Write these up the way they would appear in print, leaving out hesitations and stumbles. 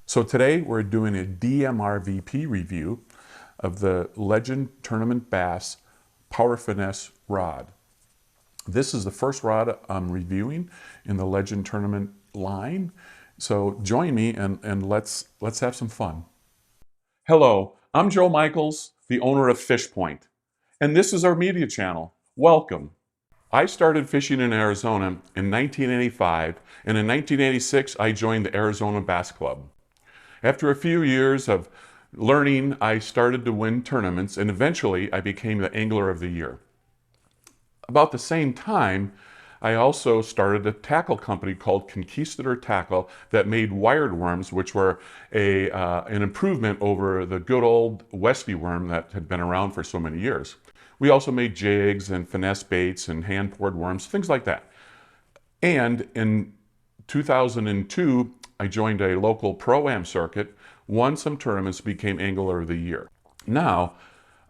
So today we're doing a DMRVP review of the Legend Tournament Bass Power Finesse rod. This is the first rod I'm reviewing in the Legend Tournament line. So join me and let's have some fun. Hello, I'm Joe Michaels, the owner of Fish Point, and this is our media channel. Welcome. I started fishing in Arizona in 1985, and in 1986 I joined the Arizona Bass Club. After a few years of learning, I started to win tournaments, and eventually I became the Angler of the Year. About the same time, I also started a tackle company called Conquistador Tackle that made wired worms, which were an improvement over the good old Westy worm that had been around for so many years. We also made jigs and finesse baits and hand-poured worms, things like that. And in 2002, I joined a local Pro-Am circuit, won some tournaments, became Angler of the Year. Now,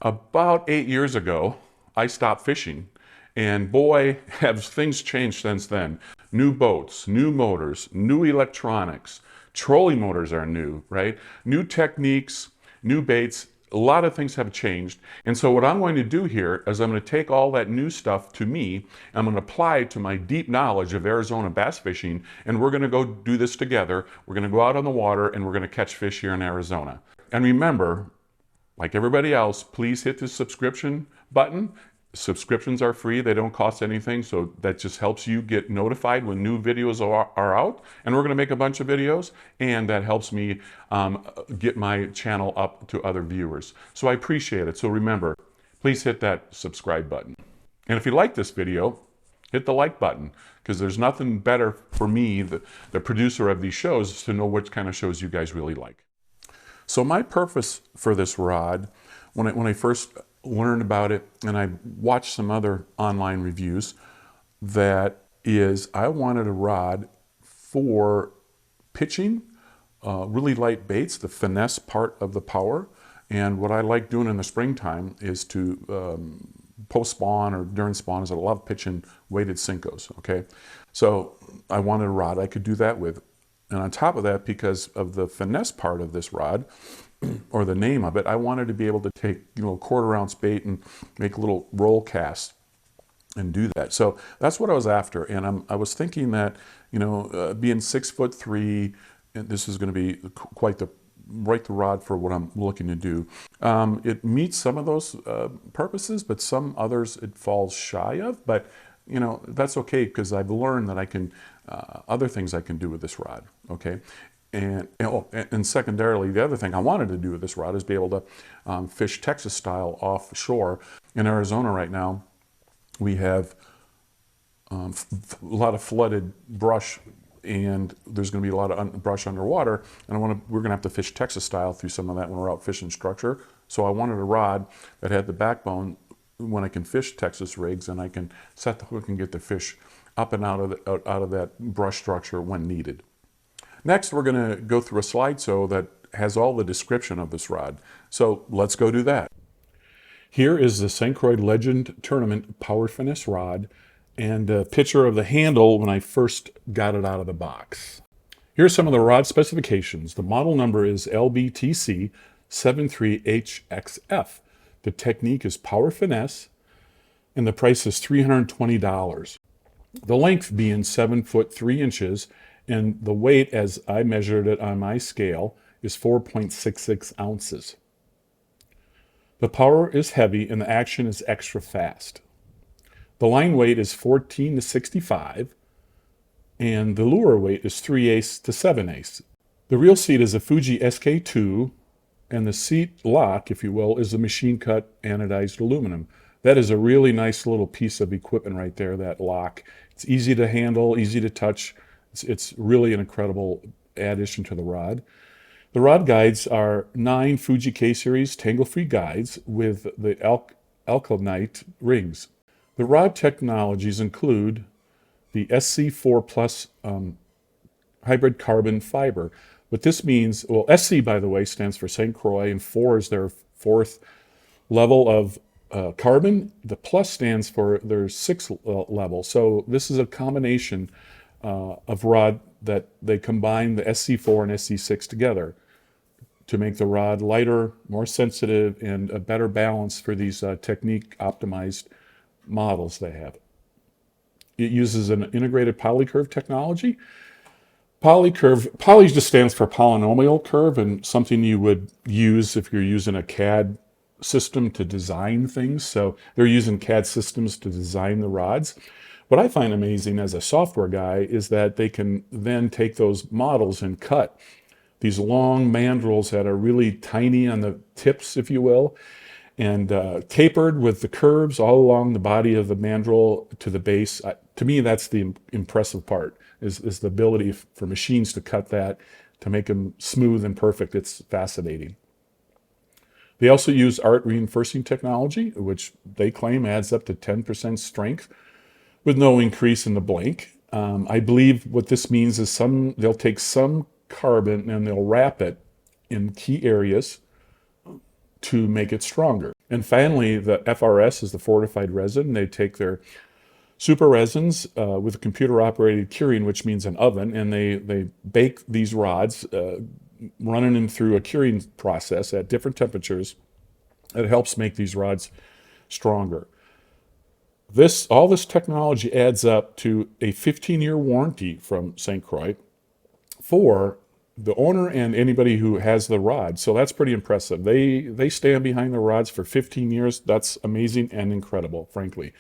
about 8 years ago, I stopped fishing, and boy, have things changed since then. New boats, new motors, new electronics, trolling motors are new, right? New techniques, new baits. A lot of things have changed. And so what I'm going to do here is I'm going to take all that new stuff to me, I'm going to apply it to my deep knowledge of Arizona bass fishing, and we're going to go do this together. We're going to go out on the water and we're going to catch fish here in Arizona. And remember, like everybody else, please hit the subscription button. Subscriptions are free, they don't cost anything, so that just helps you get notified when new videos are out. And we're going to make a bunch of videos, and that helps me get my channel up to other viewers. So I appreciate it. So remember, please hit that subscribe button. And if you like this video, hit the like button, because there's nothing better for me, the producer of these shows, to know which kind of shows you guys really like. So my purpose for this rod, when I first learned about it and I watched some other online reviews, that is, I wanted a rod for pitching really light baits, the finesse part of the power. And what I like doing in the springtime is to post spawn or during spawn is I love pitching weighted Senkos, okay? So I wanted a rod I could do that with. And on top of that, because of the finesse part of this rod, or the name of it, I wanted to be able to take, a 1/4 ounce bait and make a little roll cast and do that. So that's what I was after. And I was thinking that, being 6'3", and this is going to be quite the rod for what I'm looking to do. It meets some of those purposes, but some others it falls shy of. But that's okay, because I've learned that I can other things I can do with this rod. Okay. And secondarily, the other thing I wanted to do with this rod is be able to fish Texas style offshore. In Arizona right now, we have a lot of flooded brush, and there's going to be a lot of brush underwater, and we're going to have to fish Texas style through some of that when we're out fishing structure. So I wanted a rod that had the backbone when I can fish Texas rigs, and I can set the hook and get the fish up and out of that brush structure when needed. Next, we're going to go through a slideshow that has all the description of this rod. So let's go do that. Here is the St. Croix Legend Tournament Power Finesse rod, and a picture of the handle when I first got it out of the box. Here's some of the rod specifications. The model number is LBTC 73HXF. The technique is Power Finesse, and the price is $320. The length being 7'3" and the weight, as I measured it on my scale, is 4.66 ounces. The power is heavy and the action is extra fast. The line weight is 14 to 65, and the lure weight is 3/8 to 7/8. The reel seat is a Fuji SK2, and the seat lock, if you will, is a machine-cut anodized aluminum. That is a really nice little piece of equipment right there, that lock. It's easy to handle, easy to touch. It's really an incredible addition to the rod. The rod guides are 9 Fuji K-Series tangle-free guides with the alkalinite rings. The rod technologies include the SC4 Plus hybrid carbon fiber. What this means, well, SC, by the way, stands for St. Croix, and 4 is their 4th level of carbon. The plus stands for their 6th level. So this is a combination of rod that they combine the SC4 and SC6 together to make the rod lighter, more sensitive, and a better balance for these technique optimized models they have. It uses an integrated polycurve technology. Poly just stands for polynomial curve, and something you would use if you're using a CAD system to design things. So they're using CAD systems to design the rods. What I find amazing as a software guy is that they can then take those models and cut these long mandrels that are really tiny on the tips, if you will, and tapered with the curves all along the body of the mandrel to the base. To me, that's the impressive part, is the ability for machines to cut that, to make them smooth and perfect. It's fascinating. They also use art reinforcing technology, which they claim adds up to 10% strength with no increase in the blank. I believe what this means is they'll take some carbon and they'll wrap it in key areas to make it stronger. And finally, the FRS is the fortified resin. They take their super resins with computer-operated curing, which means an oven, and they bake these rods, running them through a curing process at different temperatures. It helps make these rods stronger. All this technology adds up to a 15-year warranty from St. Croix for the owner and anybody who has the rod. So that's pretty impressive. They stand behind the rods for 15 years. That's amazing and incredible, frankly.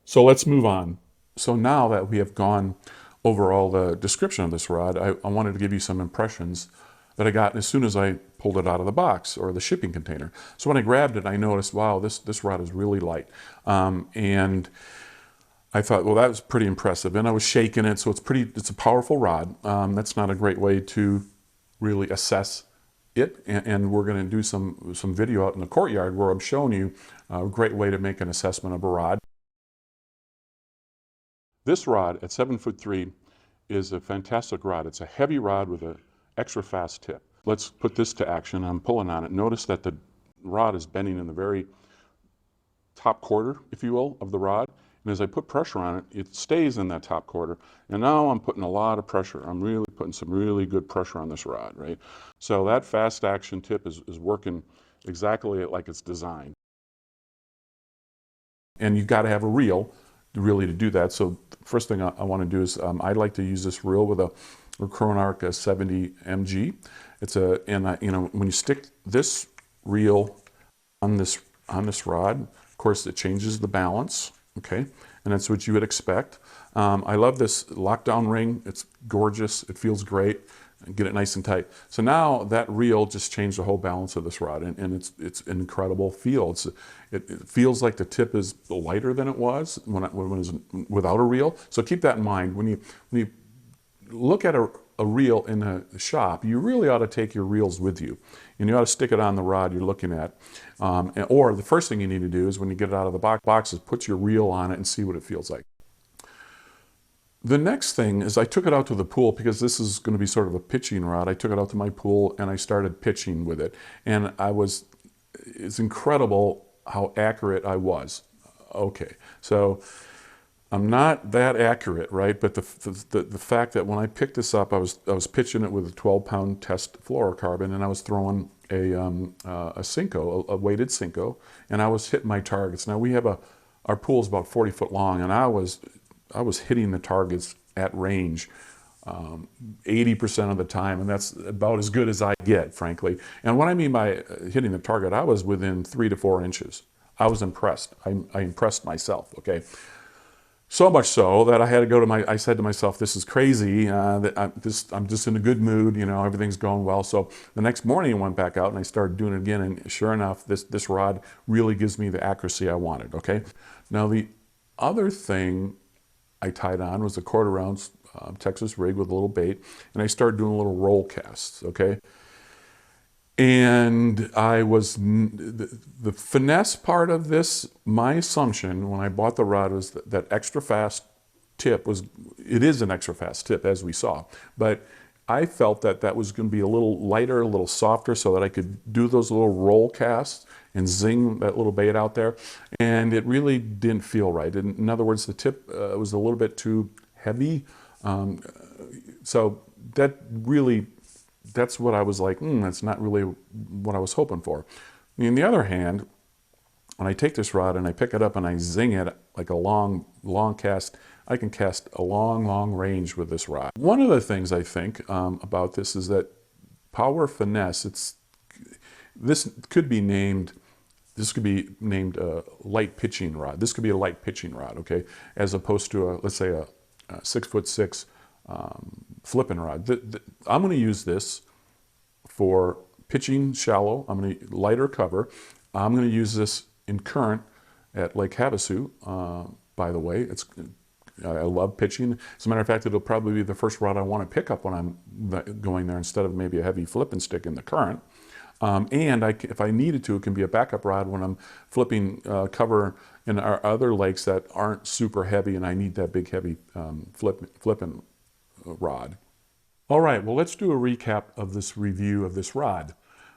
So let's move on. So now that we have gone over all the description of this rod, I wanted to give you some impressions that I got as soon as I pulled it out of the box or the shipping container. So when I grabbed it, I noticed, wow, this rod is really light. And I thought, well, that was pretty impressive. And I was shaking it, so it's a powerful rod. That's not a great way to really assess it. And we're gonna do some video out in the courtyard where I'm showing you a great way to make an assessment of a rod. This rod at 7'3" is a fantastic rod. It's a heavy rod with an extra fast tip. Let's put this to action. I'm pulling on it. Notice that the rod is bending in the very top quarter, if you will, of the rod. And as I put pressure on it, it stays in that top quarter. And now I'm putting a lot of pressure. I'm really putting some really good pressure on this rod, right? So that fast action tip is working exactly like it's designed. And you've got to have a reel really to do that. So the first thing I want to do is I like to use this reel with a Croix 70 mg. When you stick this reel on this rod, of course it changes the balance, okay? And that's what you would expect. I love this lockdown ring. It's gorgeous. It feels great. Get it nice and tight. So now that reel just changed the whole balance of this rod, and it's an incredible feel. It feels like the tip is lighter than it was when it was without a reel. So keep that in mind. When you look at a reel in a shop, you really ought to take your reels with you. And you ought to stick it on the rod you're looking at. Or the first thing you need to do is when you get it out of the box is put your reel on it and see what it feels like. The next thing is I took it out to the pool because this is going to be sort of a pitching rod. I took it out to my pool and I started pitching with it. And it's incredible how accurate I was. Okay, so I'm not that accurate, right? But the fact that when I picked this up, I was pitching it with a 12-pound test fluorocarbon, and I was throwing a Cinco, a weighted Cinco, and I was hitting my targets. Now our pool is about 40 foot long, and I was hitting the targets at range 80% of the time, and that's about as good as I get, frankly. And what I mean by hitting the target, I was within 3 to 4 inches. I was impressed. I impressed myself, okay? So much so that I had to go I said to myself, this is crazy, I'm just in a good mood, everything's going well. So the next morning I went back out and I started doing it again, and sure enough, this rod really gives me the accuracy I wanted, okay? Now the other thing I tied on was a 1/4 ounce Texas rig with a little bait, and I started doing little roll casts, okay? And the finesse part of this, my assumption when I bought the rod was that extra fast tip it is an extra fast tip, as we saw, but I felt that was going to be a little lighter, a little softer, so that I could do those little roll casts and zing that little bait out there, and it really didn't feel right. In other words, the tip was a little bit too heavy So that really, that's what I was like, that's not really what I was hoping for. On the other hand, when I take this rod and I pick it up and I zing it like a long cast, I can cast a long range with this rod. One of the things I think about this is that Power Finesse, this could be named a light pitching rod. This could be a light pitching rod, okay, as opposed to let's say a 6'6" flipping rod. I'm going to use this for pitching shallow. I'm going to lighter cover. I'm going to use this in current at Lake Havasu. By the way, I love pitching. As a matter of fact, it'll probably be the first rod I want to pick up when I'm going there instead of maybe a heavy flipping stick in the current. And if I needed to, it can be a backup rod when I'm flipping cover in our other lakes that aren't super heavy and I need that big heavy flipping rod. All right, well, let's do a recap of this review of this rod.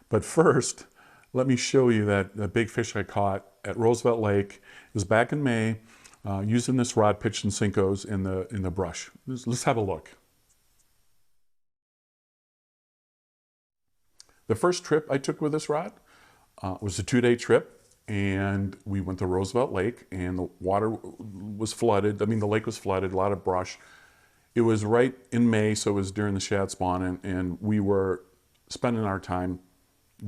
But first, let me show you that big fish I caught at Roosevelt Lake. It was back in May, using this rod, pitched in Cincos in the brush. Let's have a look. The first trip I took with this rod was a 2-day trip, and we went to Roosevelt Lake, and the water was flooded. I mean, the lake was flooded, a lot of brush. It was right in May, so it was during the shad spawn, and we were spending our time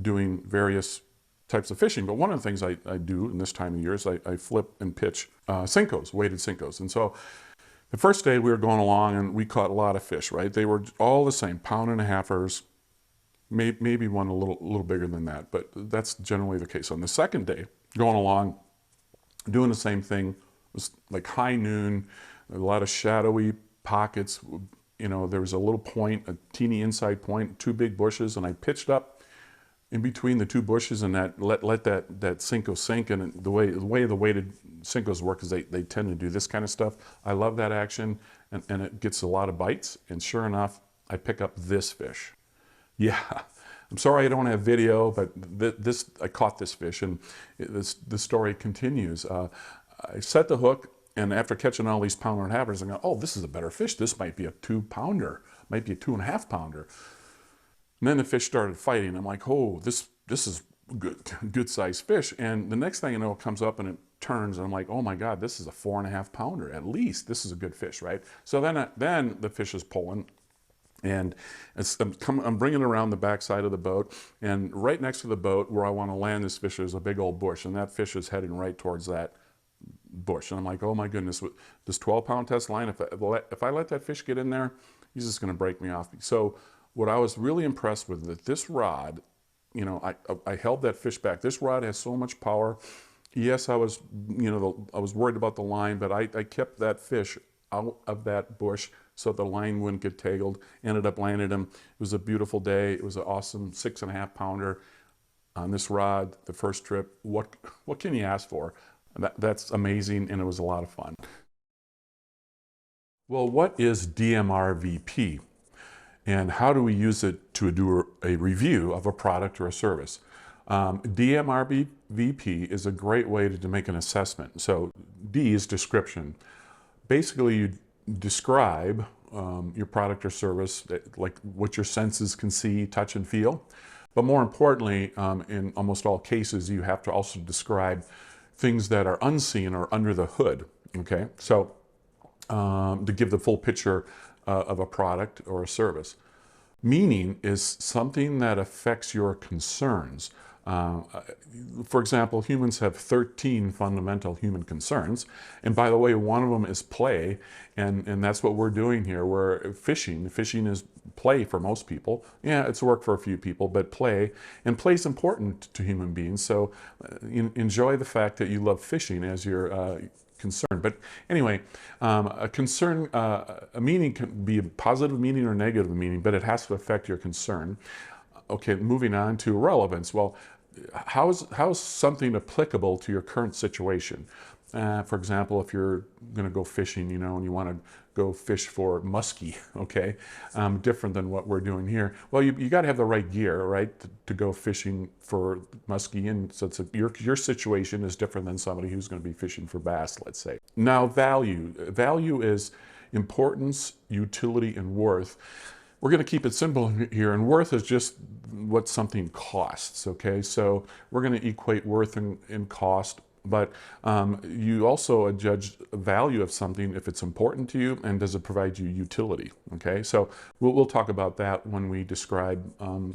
doing various types of fishing. But one of the things I do in this time of year is I flip and pitch Cincos, weighted Cincos. And so the first day we were going along and we caught a lot of fish, right? They were all the same, 1.5 pounders, maybe one a little bigger than that, but that's generally the case. On the second day, going along, doing the same thing, it was like high noon, a lot of shadowy pockets. You know, there was a little point, a teeny inside point, 2 big bushes, and I pitched up in between the 2 bushes and let that Cinco sink. And the way the weighted Cincos work is they tend to do this kind of stuff. I love that action, and it gets a lot of bites. And sure enough, I pick up this fish. Yeah, I'm sorry I don't have video, but I caught this fish, and the story continues. I set the hook, and after catching all these 1.5 pounders, I go, oh, this is a better fish. This might be a 2-pounder, might be a 2.5 pounder. And then the fish started fighting. I'm like, oh, this is good sized fish. And the next thing I know, it comes up and it turns, and I'm like, oh my God, this is a 4.5 pounder at least. This is a good fish, right? So then the fish is pulling. And I'm bringing it around the backside of the boat, and right next to the boat where I want to land this fish is a big old bush, and that fish is heading right towards that bush. And I'm like, oh my goodness, this 12-pound test line, if I let that fish get in there, he's just going to break me off. So what I was really impressed with, that this rod, you know, I held that fish back. This rod has so much power. Yes, I was worried about the line, but I kept that fish out of that bush so the line wouldn't get tangled. Ended up landing him. It was a beautiful day. It was an awesome 6.5 pounder on this rod, the first trip. What can you ask for? That's amazing, and it was a lot of fun. Well, what is DMRVP? And how do we use it to do a review of a product or a service? DMRVP is a great way to make an assessment. So D is description. Basically, you describe your product or service, like what your senses can see, touch, and feel. But more importantly, in almost all cases, you have to also describe things that are unseen or under the hood, okay? So to give the full picture of a product or a service. Meaning is something that affects your concerns. For example, humans have 13 fundamental human concerns. And by the way, one of them is play. And that's what we're doing here. We're fishing. Fishing is play for most people. Yeah, it's work for a few people, but play. And play is important to human beings. So enjoy the fact that you love fishing as your concern. But anyway, a concern, a meaning can be a positive meaning or negative meaning, but it has to affect your concern. Okay, moving on to relevance. Well, how is something applicable to your current situation? For example, if you're going to go fishing, you know, and you want to go fish for muskie, okay, different than what we're doing here. Well, you got to have the right gear, right, to go fishing for muskie, and so your situation is different than somebody who's going to be fishing for bass, let's say. Now, value is importance, utility, and worth. We're going to keep it simple here, and worth is just what something costs, okay? So we're going to equate worth and cost, but you also judge value of something if it's important to you and does it provide you utility, okay? So we'll talk about that when we describe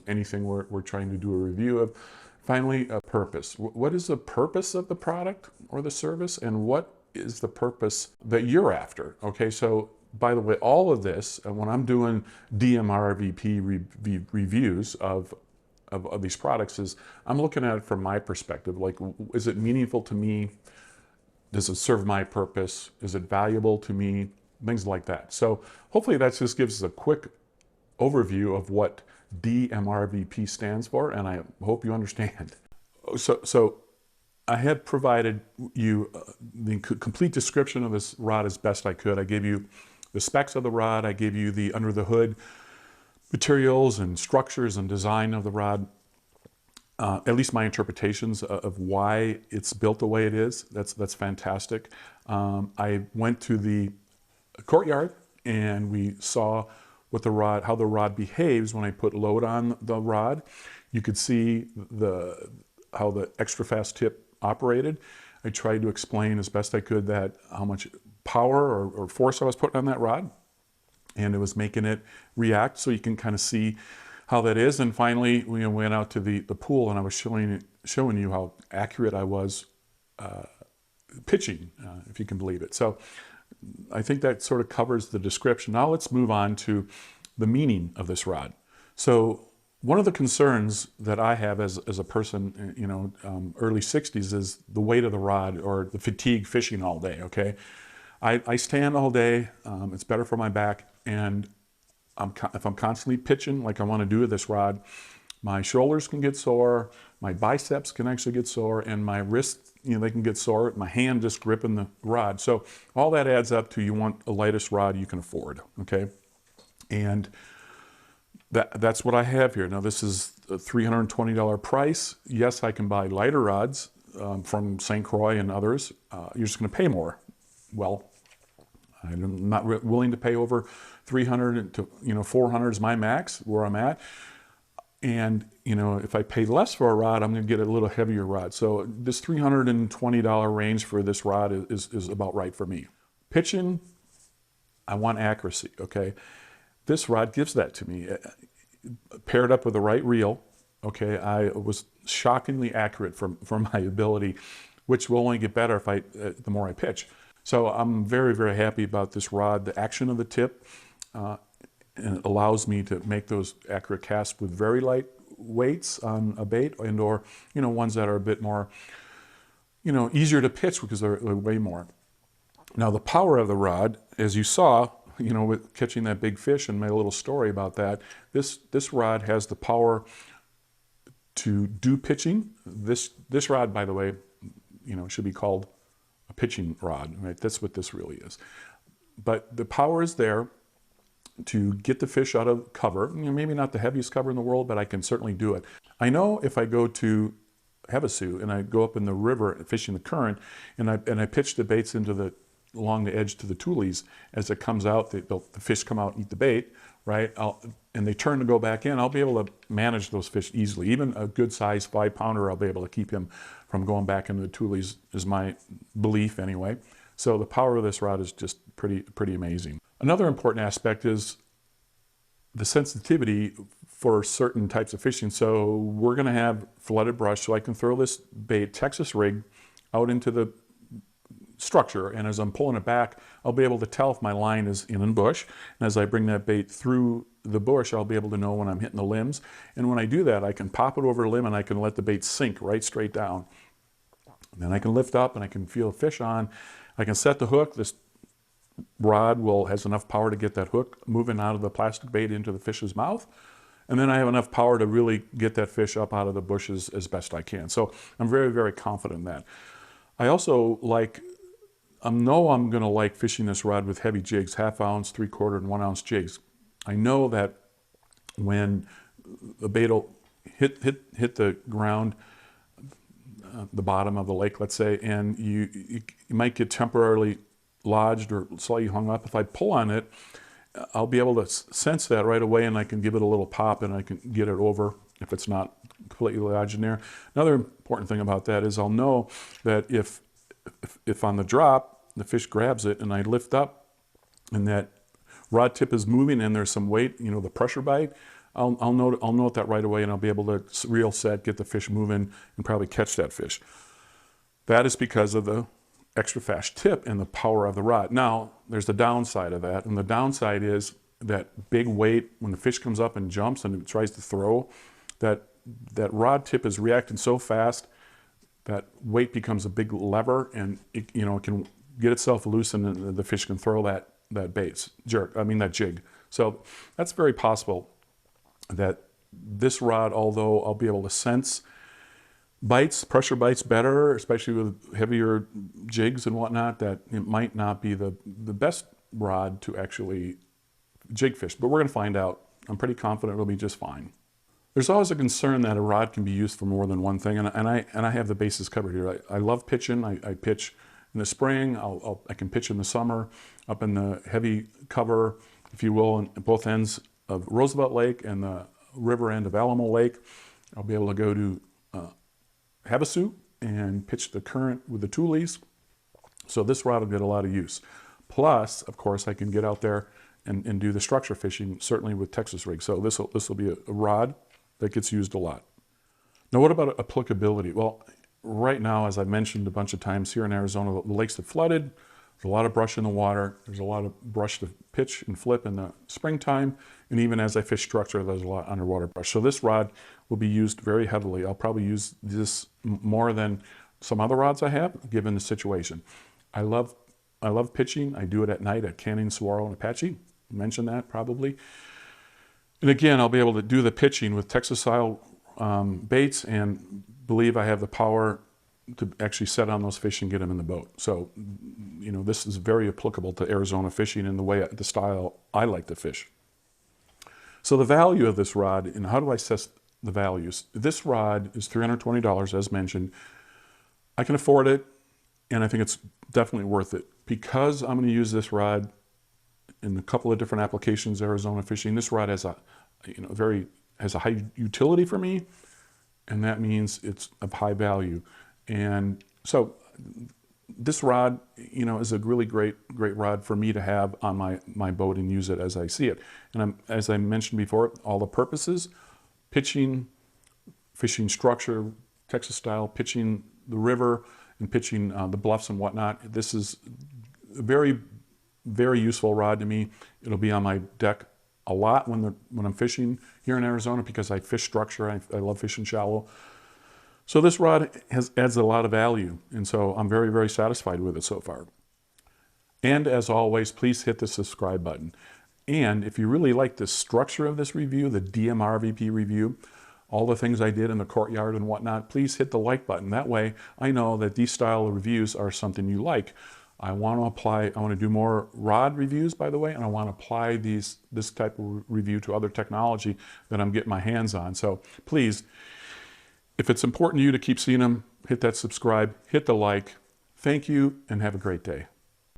anything we're trying to do a review of. Finally, a purpose. What is the purpose of the product or the service, and what is the purpose that you're after, okay? So by the way, all of this, when I'm doing DMRVP reviews of these products, is I'm looking at it from my perspective. Like, is it meaningful to me? Does it serve my purpose? Is it valuable to me? Things like that. So hopefully that just gives us a quick overview of what DMRVP stands for, and I hope you understand. So I had provided you the complete description of this rod as best I could. I gave you the specs of the rod. I gave you the under the hood materials and structures and design of the rod. At least my interpretations of why it's built the way it is. That's fantastic. I went to the courtyard and we saw what the rod, how the rod behaves when I put load on the rod. You could see how the extra fast tip operated. I tried to explain as best I could that how much power or force I was putting on that rod, and it was making it react, so you can kind of see how that is. And finally, we went out to the pool, and I was showing you how accurate I was pitching, if you can believe it. So I think that sort of covers the description. Now let's move on to the meaning of this rod. So one of the concerns that I have as a person, early 60s, is the weight of the rod or the fatigue fishing all day, okay? I stand all day, it's better for my back, and if I'm constantly pitching like I want to do with this rod, my shoulders can get sore, my biceps can actually get sore, and my wrists, they can get sore, my hand just gripping the rod. So all that adds up to you want the lightest rod you can afford, okay? And that's what I have here. Now this is a $320 price. Yes, I can buy lighter rods from St. Croix and others. You're just going to pay more. Well, I'm not willing to pay over $300 to $400 is my max where I'm at. And if I pay less for a rod, I'm going to get a little heavier rod. So this $320 range for this rod is about right for me. Pitching, I want accuracy. Okay, this rod gives that to me. Paired up with the right reel, okay, I was shockingly accurate for my ability, which will only get better the more I pitch. So I'm very, very happy about this rod. The action of the tip and it allows me to make those accurate casts with very light weights on a bait and or ones that are a bit more easier to pitch because they're way more. Now the power of the rod, as you saw, with catching that big fish and my little story about that, this rod has the power to do pitching. This rod, by the way, should be called a pitching rod, right? That's what this really is. But the power is there to get the fish out of cover. Maybe not the heaviest cover in the world, but I can certainly do it. I know if I go to Havasu and I go up in the river fishing the current and I pitch the baits along the edge to the tulies, as it comes out, the fish come out and eat the bait, right? And they turn to go back in, I'll be able to manage those fish easily. Even a good size 5-pounder, I'll be able to keep him from going back into the tulies, is my belief anyway. So the power of this rod is just pretty amazing. Another important aspect is the sensitivity for certain types of fishing. So we're gonna have flooded brush, so I can throw this bait, Texas rig, out into the structure, and as I'm pulling it back, I'll be able to tell if my line is in bush, and as I bring that bait through the bush, I'll be able to know when I'm hitting the limbs. And when I do that, I can pop it over a limb and I can let the bait sink right straight down. And then I can lift up and I can feel a fish on. I can set the hook. This rod has enough power to get that hook moving out of the plastic bait into the fish's mouth. And then I have enough power to really get that fish up out of the bushes as best I can. So I'm very, very confident in that. I also know I'm going to like fishing this rod with heavy jigs, 1/2 ounce, 3/4, and 1 ounce jigs. I know that when the bait will hit the ground, the bottom of the lake, let's say, and you might get temporarily lodged or slightly hung up, if I pull on it, I'll be able to sense that right away, and I can give it a little pop and I can get it over if it's not completely lodged in there. Another important thing about that is I'll know that if on the drop, the fish grabs it and I lift up and that rod tip is moving and there's some weight, you know, the pressure bite, I'll note that right away, and I'll be able to reel set, get the fish moving, and probably catch that fish. That is because of the extra fast tip and the power of the rod. Now, there's the downside of that, and the downside is that big weight, when the fish comes up and jumps and it tries to throw, that rod tip is reacting so fast that weight becomes a big lever, and it, you know, it can get itself loose, and the fish can throw that that jig. So that's very possible that this rod, although I'll be able to sense bites, pressure bites better, especially with heavier jigs and whatnot, that it might not be the best rod to actually jig fish, but we're going to find out. I'm pretty confident it'll be just fine. There's always a concern that a rod can be used for more than one thing, and I have the bases covered here. I love pitching. I pitch in the spring. I can pitch in the summer, up in the heavy cover, if you will, in both ends of Roosevelt Lake and the river end of Alamo Lake. I'll be able to go to Havasu and pitch the current with the toolies. So this rod will get a lot of use. Plus, of course, I can get out there and do the structure fishing, certainly with Texas rigs. So this will be a rod that gets used a lot. Now, what about applicability? Well, right now, as I mentioned a bunch of times, here in Arizona, the lakes have flooded. There's a lot of brush in the water. There's a lot of brush to pitch and flip in the springtime. And even as I fish structure, there's a lot of underwater brush. So this rod will be used very heavily. I'll probably use this more than some other rods I have, given the situation. I love pitching. I do it at night at Canyon, Saguaro, and Apache. I mentioned that probably. And again, I'll be able to do the pitching with Texas-style baits, and believe I have the power to actually set on those fish and get them in the boat. So, you know, this is very applicable to Arizona fishing in the style I like to fish. So the value of this rod, and how do I assess the values? This rod is $320, as mentioned. I can afford it, and I think it's definitely worth it. Because I'm going to use this rod in a couple of different applications, Arizona fishing, this rod has a high utility for me, and that means it's of high value. And so this rod, you know, is a really great rod for me to have on my boat and use it as I see it. And as I mentioned before, all the purposes: pitching, fishing structure, Texas style, pitching the river, and pitching the bluffs and whatnot. This is a very, very useful rod to me. It'll be on my deck a lot when I'm fishing here in Arizona, because I fish structure. I love fishing shallow. So this rod adds a lot of value, and so I'm very, very satisfied with it so far. And as always, please hit the subscribe button. And if you really like the structure of this review, the DMRVP review, all the things I did in the courtyard and whatnot, please hit the like button. That way I know that these style of reviews are something you like. I want to do more rod reviews, by the way, and I want to apply this type of review to other technology that I'm getting my hands on. So please, if it's important to you to keep seeing them, hit that subscribe, hit the like. Thank you, and have a great day.